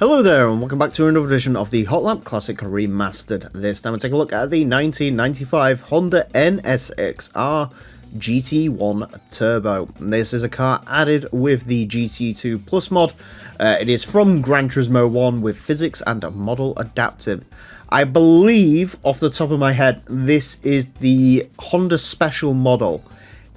Hello there and welcome back to another edition of the Hot Lap Classic Remastered. This time we'll take a look at the 1995 Honda NSX-R GT1 Turbo. This is a car added with the GT2 Plus mod. It is from Gran Turismo 1 with physics and model adaptive. I believe, off the top of my head, this is the Honda Special model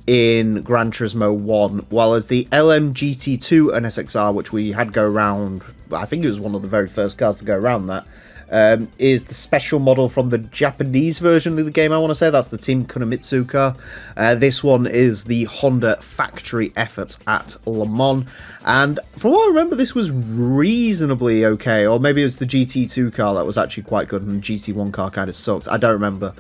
in Gran Turismo 1, while as the LMGT2 NSX-R, which we had go around, I think it was one of the very first cars to go around that, is the special model from the Japanese version of the game, I want to say. That's the Team Kunimitsu car. This one is the Honda factory effort at Le Mans, and from what I remember, this was reasonably okay, or maybe it was the GT2 car that was actually quite good, and the GT1 car kind of sucked. I don't remember.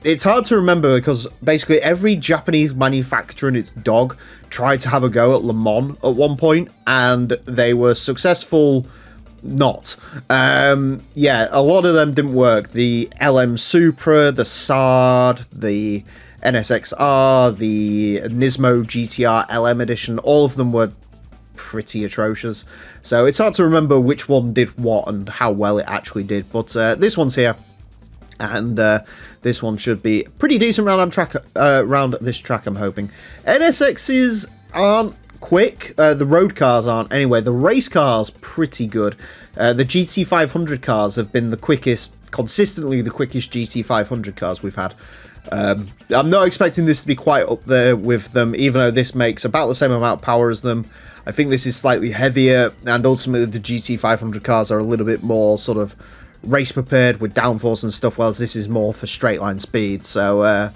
It's hard to remember because basically every Japanese manufacturer and its dog tried to have a go at Le Mans at one point, and they were successful not. Yeah, a lot of them didn't work. The LM Supra, the SARD, the NSX-R, the Nismo GTR LM edition, all of them were pretty atrocious. So it's hard to remember which one did what and how well it actually did, but this one's here. And this one should be pretty decent round this track, I'm hoping. NSXs aren't quick. The road cars aren't. Anyway, the race cars pretty good. The GT500 cars have been the quickest, consistently the quickest GT500 cars we've had. I'm not expecting this to be quite up there with them, even though this makes about the same amount of power as them. I think this is slightly heavier, and ultimately the GT500 cars are a little bit more sort of race prepared with downforce and stuff, whereas this is more for straight line speed. So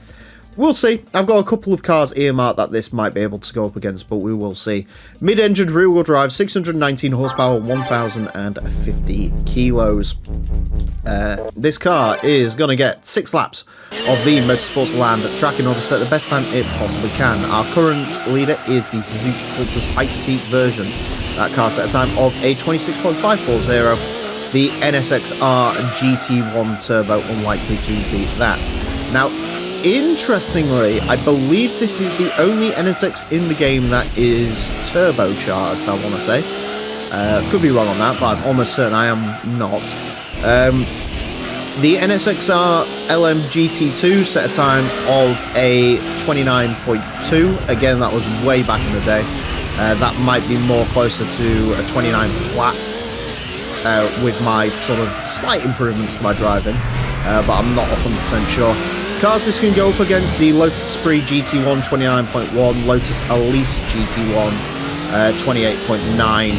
we'll see. I've got a couple of cars earmarked that this might be able to go up against, but we will see. Mid-engine rear-wheel drive, 619 horsepower, 1,050 kilos. This car is going to get 6 laps of the Motorsports Land track in order to set the best time it possibly can. Our current leader is the Suzuki Cultus Pikes Peak version. That car set a time of a 26.540. The NSX-R GT1 Turbo unlikely to beat that. Now, interestingly, I believe this is the only NSX in the game that is turbocharged, I want to say. Could be wrong on that, but I'm almost certain I am not. The NSX-R LM GT2 set a time of a 29.2. Again, that was way back in the day. That might be more closer to a 29 flat. With my sort of slight improvements to my driving, but I'm not 100% sure. Cars this can go up against the Lotus Esprit GT1 29.1, Lotus Elise GT1 28.9,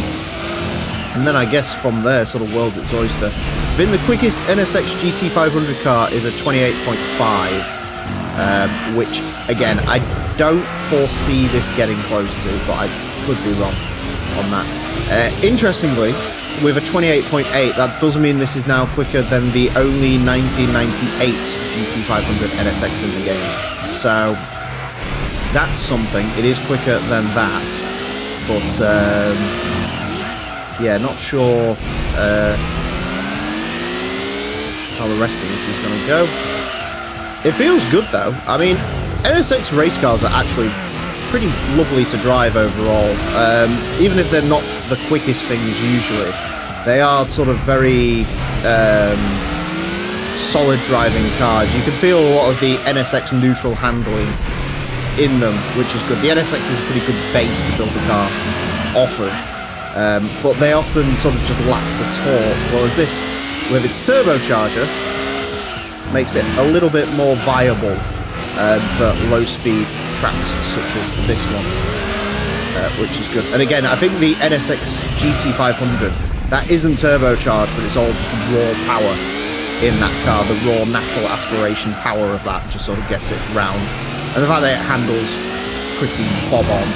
and then I guess from there, sort of world's its oyster. Then the quickest NSX GT500 car is a 28.5, which again I don't foresee this getting close to, but I could be wrong on that. Interestingly, with a 28.8, that does mean this is now quicker than the only 1998 GT500 NSX in the game. So that's something. It is quicker than that, but yeah, not sure how the rest of this is going to go. It feels good though. I mean, NSX race cars are actually pretty lovely to drive overall, even if they're not the quickest things usually. They are sort of very solid driving cars. You can feel a lot of the NSX neutral handling in them, which is good. The NSX is a pretty good base to build the car off of, but they often sort of just lack the torque, whereas this, with its turbocharger, makes it a little bit more viable for low-speed tracks such as this one, which is good. And again, I think the NSX GT500, that isn't turbocharged, but it's all just raw power in that car. The raw natural aspiration power of that just sort of gets it round. And the fact that it handles pretty bob-on,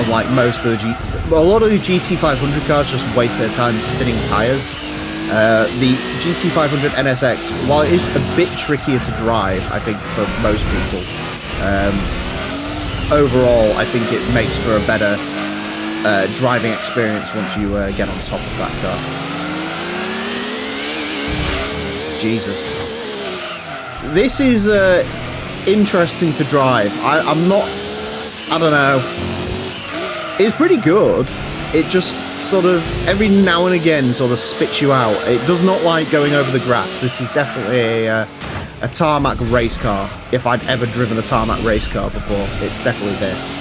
unlike most of a lot of the GT500 cars just waste their time spinning tyres. The GT500 NSX, while it is a bit trickier to drive, I think, for most people, overall, I think it makes for a better driving experience once you get on top of that car. Jesus. This is interesting to drive. I don't know. It's pretty good. it just sort of every now and again sort of spits you out. It does not like going over the grass. This is definitely a tarmac race car. If I'd ever driven a tarmac race car before, it's definitely this.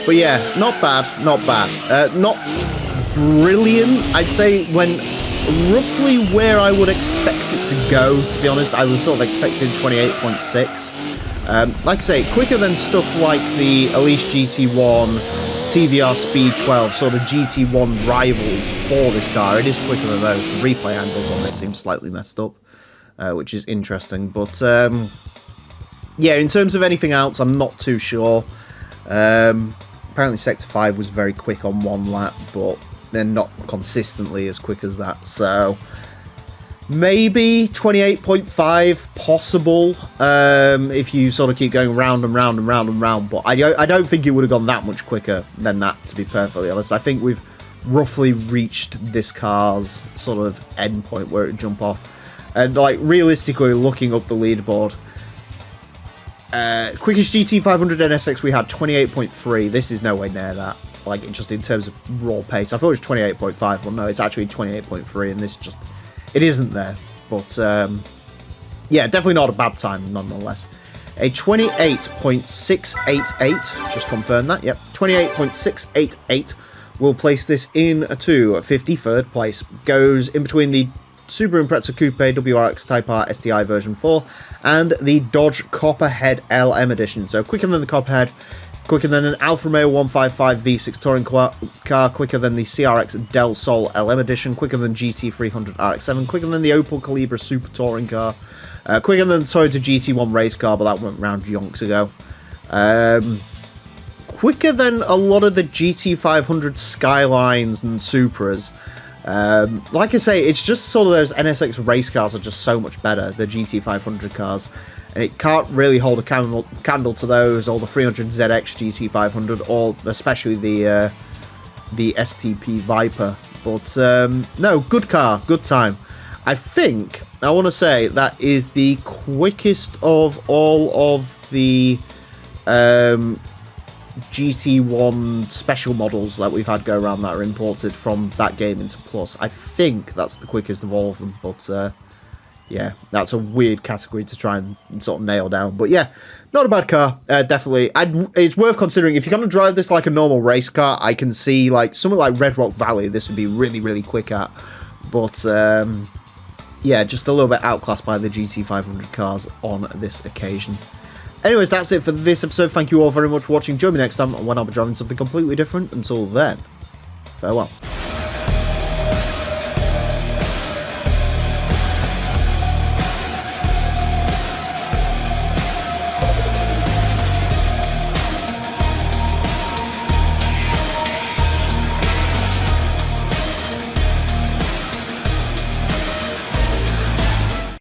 But yeah, not bad, not bad. Not brilliant. I'd say when roughly where I would expect it to go, to be honest. I was sort of expecting 28.6. Like I say, quicker than stuff like the Elise GT1, TVR Speed 12, sort of GT1 rivals for this car. It is quicker than those. The replay angles on this seem slightly messed up, which is interesting. But yeah, in terms of anything else, I'm not too sure. Apparently Sector 5 was very quick on one lap, but they're not consistently as quick as that. So maybe 28.5 possible if you sort of keep going round and round and round and round. But I don't think it would have gone that much quicker than that, to be perfectly honest. I think we've roughly reached this car's sort of end point where it would jump off. And like realistically looking up the leaderboard, quickest GT500 NSX we had 28.3. This is nowhere near that. Like just in terms of raw pace, I thought it was 28.5, but no, it's actually 28.3, and this just it isn't there. But yeah, definitely not a bad time nonetheless. A 28.688, just confirm that. Yep, 28.688 will place this into 53rd place. Goes in between the Subaru Impreza Coupe WRX Type R STI version 4 and the Dodge Copperhead LM edition. So quicker than the Copperhead, quicker than an Alfa Romeo 155 V6 touring car, quicker than the CRX Del Sol LM edition, quicker than GT300 RX7, quicker than the Opel Calibra Super Touring car, quicker than the Toyota GT1 race car, but that went round yonks ago. Quicker than a lot of the GT500 Skylines and Supras. Like I say, it's just sort of those NSX race cars are just so much better, the GT500 cars. And it can't really hold a candle to those, or the 300ZX GT500, or especially the STP Viper. But no, good car, good time. I think, I want to say, that is the quickest of all of the GT1 special models that we've had go around that are imported from that game into Plus. I think that's the quickest of all of them, but yeah, that's a weird category to try and sort of nail down. But yeah, not a bad car, definitely. It's worth considering. If you're going to drive this like a normal race car, I can see like something like Red Rock Valley, this would be really, really quick at. But yeah, just a little bit outclassed by the GT500 cars on this occasion. Anyways, that's it for this episode. Thank you all very much for watching. Join me next time when I'll be driving something completely different. Until then, farewell.